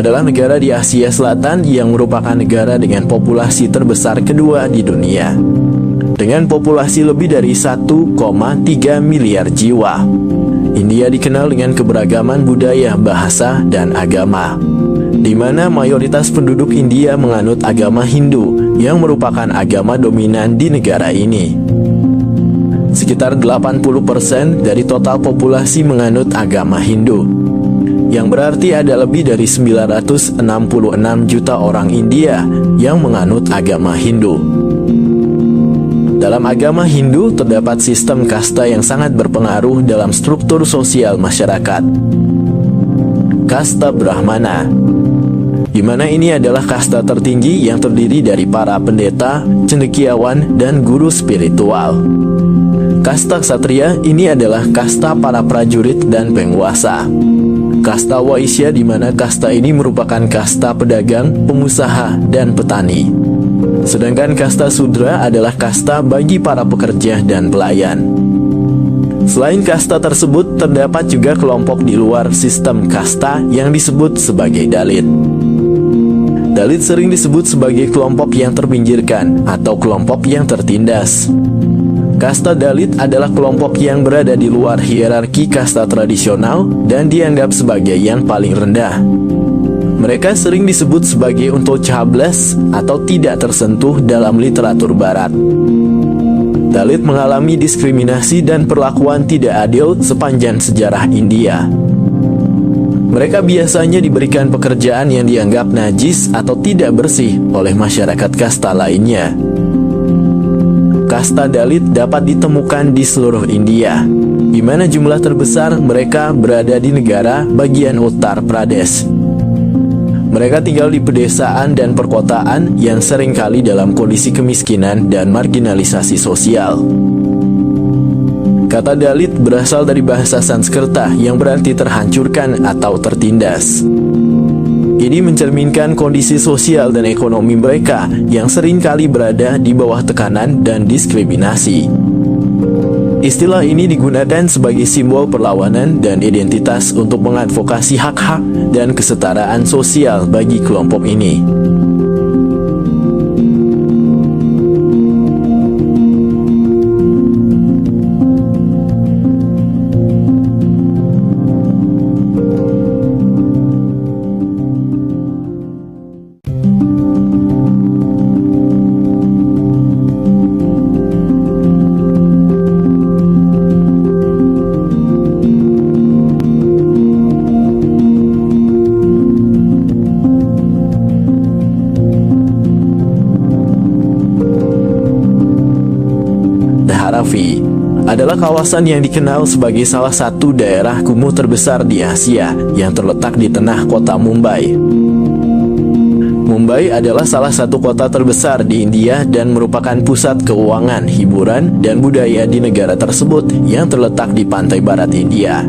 adalah negara di Asia Selatan yang merupakan negara dengan populasi terbesar kedua di dunia, dengan populasi lebih dari 1,3 miliar jiwa. India dikenal dengan keberagaman budaya, bahasa, dan agama, di mana mayoritas penduduk India menganut agama Hindu yang merupakan agama dominan di negara ini. Sekitar 80% dari total populasi menganut agama Hindu, yang berarti ada lebih dari 966 juta orang India yang menganut agama Hindu. Dalam agama Hindu terdapat sistem kasta yang sangat berpengaruh dalam struktur sosial masyarakat. Kasta Brahmana, di mana ini adalah kasta tertinggi yang terdiri dari para pendeta, cendekiawan, dan guru spiritual. Kasta Ksatria ini adalah kasta para prajurit dan penguasa. Kasta Waisya, di mana kasta ini merupakan kasta pedagang, pengusaha, dan petani. Sedangkan kasta Sudra adalah kasta bagi para pekerja dan pelayan. Selain kasta tersebut, terdapat juga kelompok di luar sistem kasta yang disebut sebagai Dalit. Dalit sering disebut sebagai kelompok yang terpinggirkan atau kelompok yang tertindas. Kasta Dalit adalah kelompok yang berada di luar hierarki kasta tradisional dan dianggap sebagai yang paling rendah. Mereka sering disebut sebagai untouchables atau tidak tersentuh dalam literatur barat. Dalit mengalami diskriminasi dan perlakuan tidak adil sepanjang sejarah India. Mereka biasanya diberikan pekerjaan yang dianggap najis atau tidak bersih oleh masyarakat kasta lainnya. Kasta Dalit dapat ditemukan di seluruh India, di mana jumlah terbesar mereka berada di negara bagian Uttar Pradesh. Mereka tinggal di pedesaan dan perkotaan yang seringkali dalam kondisi kemiskinan dan marginalisasi sosial. Kata Dalit berasal dari bahasa Sanskerta yang berarti terhancurkan atau tertindas. Ini mencerminkan kondisi sosial dan ekonomi mereka yang seringkali berada di bawah tekanan dan diskriminasi. Istilah ini digunakan sebagai simbol perlawanan dan identitas untuk mengadvokasi hak-hak dan kesetaraan sosial bagi kelompok ini. Dharavi adalah kawasan yang dikenal sebagai salah satu daerah kumuh terbesar di Asia yang terletak di tengah kota Mumbai. Mumbai adalah salah satu kota terbesar di India dan merupakan pusat keuangan, hiburan, dan budaya di negara tersebut yang terletak di pantai barat India.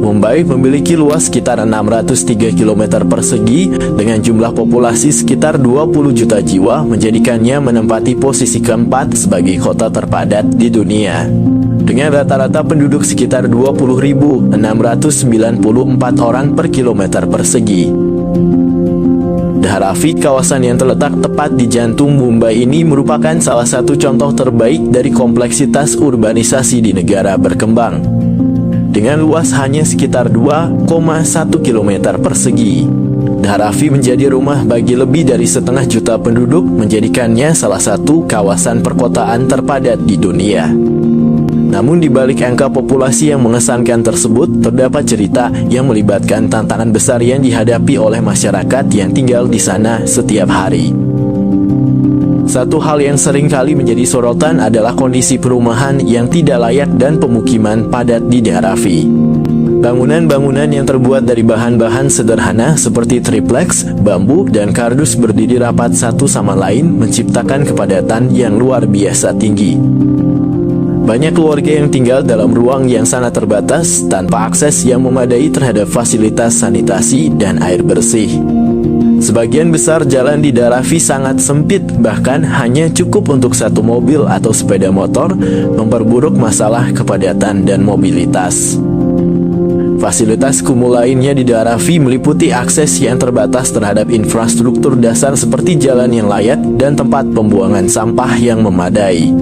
Mumbai memiliki luas sekitar 603 km persegi dengan jumlah populasi sekitar 20 juta jiwa, menjadikannya menempati posisi keempat sebagai kota terpadat di dunia, dengan rata-rata penduduk sekitar 20.694 orang per kilometer persegi. Dharavi, kawasan yang terletak tepat di jantung Mumbai ini, merupakan salah satu contoh terbaik dari kompleksitas urbanisasi di negara berkembang. Dengan luas hanya sekitar 2,1 km persegi, Dharavi menjadi rumah bagi lebih dari 1,5 juta penduduk, menjadikannya salah satu kawasan perkotaan terpadat di dunia. Namun di balik angka populasi yang mengesankan tersebut, terdapat cerita yang melibatkan tantangan besar yang dihadapi oleh masyarakat yang tinggal di sana setiap hari. Satu hal yang sering kali menjadi sorotan adalah kondisi perumahan yang tidak layak dan pemukiman padat di Dharavi. Bangunan-bangunan yang terbuat dari bahan-bahan sederhana seperti triplex, bambu, dan kardus berdiri rapat satu sama lain, menciptakan kepadatan yang luar biasa tinggi. Banyak keluarga yang tinggal dalam ruang yang sangat terbatas, tanpa akses yang memadai terhadap fasilitas sanitasi dan air bersih. Sebagian besar jalan di Dharavi sangat sempit, bahkan hanya cukup untuk satu mobil atau sepeda motor, memperburuk masalah kepadatan dan mobilitas. Fasilitas kumuh lainnya di Dharavi meliputi akses yang terbatas terhadap infrastruktur dasar seperti jalan yang layak dan tempat pembuangan sampah yang memadai.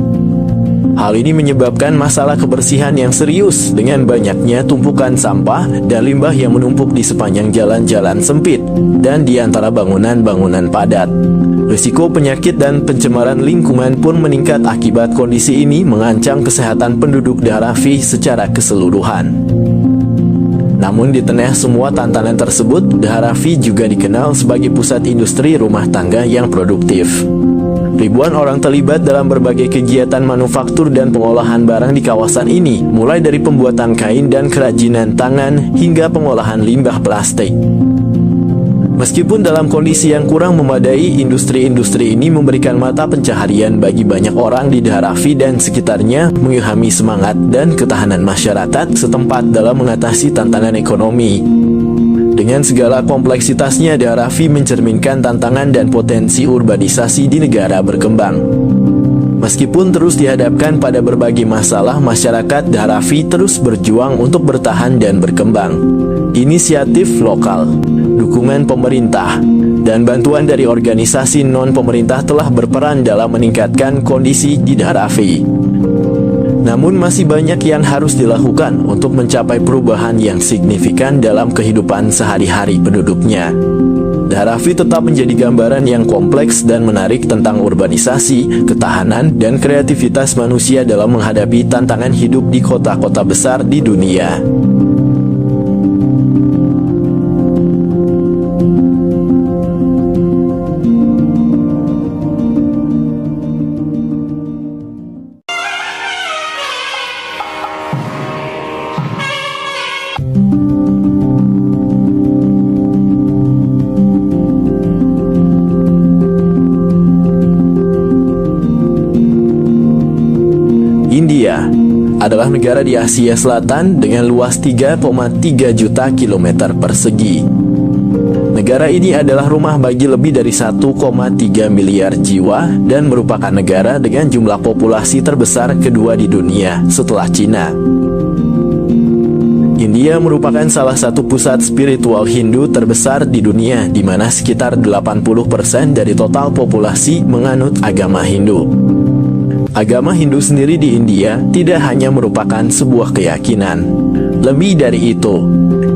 Hal ini menyebabkan masalah kebersihan yang serius dengan banyaknya tumpukan sampah dan limbah yang menumpuk di sepanjang jalan-jalan sempit dan di antara bangunan-bangunan padat. Risiko penyakit dan pencemaran lingkungan pun meningkat akibat kondisi ini mengancam kesehatan penduduk Dharavi secara keseluruhan. Namun di tengah semua tantangan tersebut, Dharavi juga dikenal sebagai pusat industri rumah tangga yang produktif. Ribuan orang terlibat dalam berbagai kegiatan manufaktur dan pengolahan barang di kawasan ini, mulai dari pembuatan kain dan kerajinan tangan hingga pengolahan limbah plastik. Meskipun dalam kondisi yang kurang memadai, industri-industri ini memberikan mata pencaharian bagi banyak orang di Dharavi dan sekitarnya, mengilhami semangat dan ketahanan masyarakat setempat dalam mengatasi tantangan ekonomi. Dengan segala kompleksitasnya, Dharavi mencerminkan tantangan dan potensi urbanisasi di negara berkembang. Meskipun terus dihadapkan pada berbagai masalah, masyarakat Dharavi terus berjuang untuk bertahan dan berkembang. Inisiatif lokal, dukungan pemerintah, dan bantuan dari organisasi non-pemerintah telah berperan dalam meningkatkan kondisi di Dharavi. Namun masih banyak yang harus dilakukan untuk mencapai perubahan yang signifikan dalam kehidupan sehari-hari penduduknya. Dharavi tetap menjadi gambaran yang kompleks dan menarik tentang urbanisasi, ketahanan, dan kreativitas manusia dalam menghadapi tantangan hidup di kota-kota besar di dunia. India adalah negara di Asia Selatan dengan luas 3,3 juta kilometer persegi. Negara ini adalah rumah bagi lebih dari 1,3 miliar jiwa dan merupakan negara dengan jumlah populasi terbesar kedua di dunia setelah Cina. India merupakan salah satu pusat spiritual Hindu terbesar di dunia, di mana sekitar 80% dari total populasi menganut agama Hindu. Agama Hindu sendiri di India tidak hanya merupakan sebuah keyakinan. Lebih dari itu,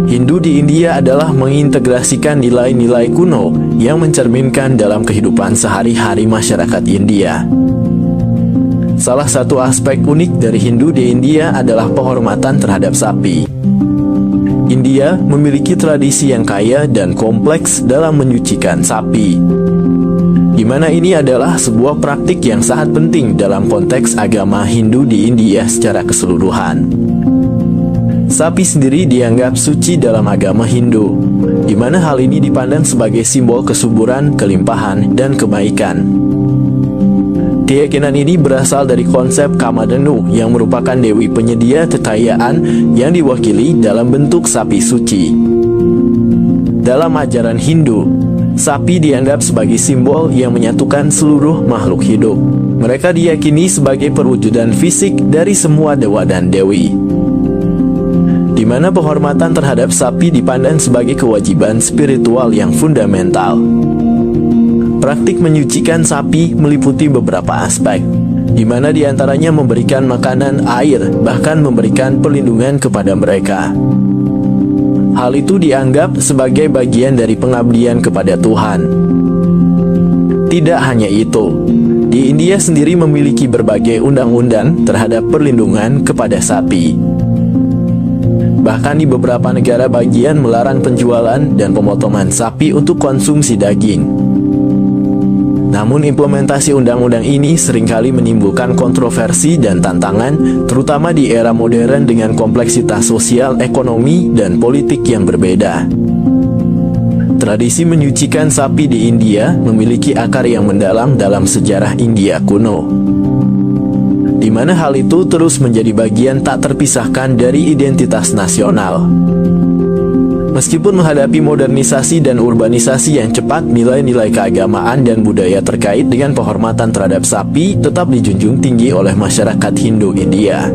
Hindu di India adalah mengintegrasikan nilai-nilai kuno yang mencerminkan dalam kehidupan sehari-hari masyarakat India. Salah satu aspek unik dari Hindu di India adalah penghormatan terhadap sapi. India memiliki tradisi yang kaya dan kompleks dalam menyucikan sapi, di mana ini adalah sebuah praktik yang sangat penting dalam konteks agama Hindu di India secara keseluruhan. Sapi sendiri dianggap suci dalam agama Hindu, di mana hal ini dipandang sebagai simbol kesuburan, kelimpahan, dan kebaikan. Keyakinan ini berasal dari konsep Kamadhenu yang merupakan dewi penyedia kekayaan yang diwakili dalam bentuk sapi suci. Dalam ajaran Hindu, sapi dianggap sebagai simbol yang menyatukan seluruh makhluk hidup. Mereka diyakini sebagai perwujudan fisik dari semua dewa dan dewi, di mana penghormatan terhadap sapi dipandang sebagai kewajiban spiritual yang fundamental. Praktik menyucikan sapi meliputi beberapa aspek, di mana diantaranya memberikan makanan, air, bahkan memberikan perlindungan kepada mereka. Hal itu dianggap sebagai bagian dari pengabdian kepada Tuhan. Tidak hanya itu, di India sendiri memiliki berbagai undang-undang terhadap perlindungan kepada sapi. Bahkan di beberapa negara bagian melarang penjualan dan pemotongan sapi untuk konsumsi daging. Namun implementasi undang-undang ini seringkali menimbulkan kontroversi dan tantangan, terutama di era modern dengan kompleksitas sosial, ekonomi, dan politik yang berbeda. Tradisi menyucikan sapi di India memiliki akar yang mendalam dalam sejarah India kuno, di mana hal itu terus menjadi bagian tak terpisahkan dari identitas nasional. Meskipun menghadapi modernisasi dan urbanisasi yang cepat, nilai-nilai keagamaan dan budaya terkait dengan penghormatan terhadap sapi tetap dijunjung tinggi oleh masyarakat Hindu India.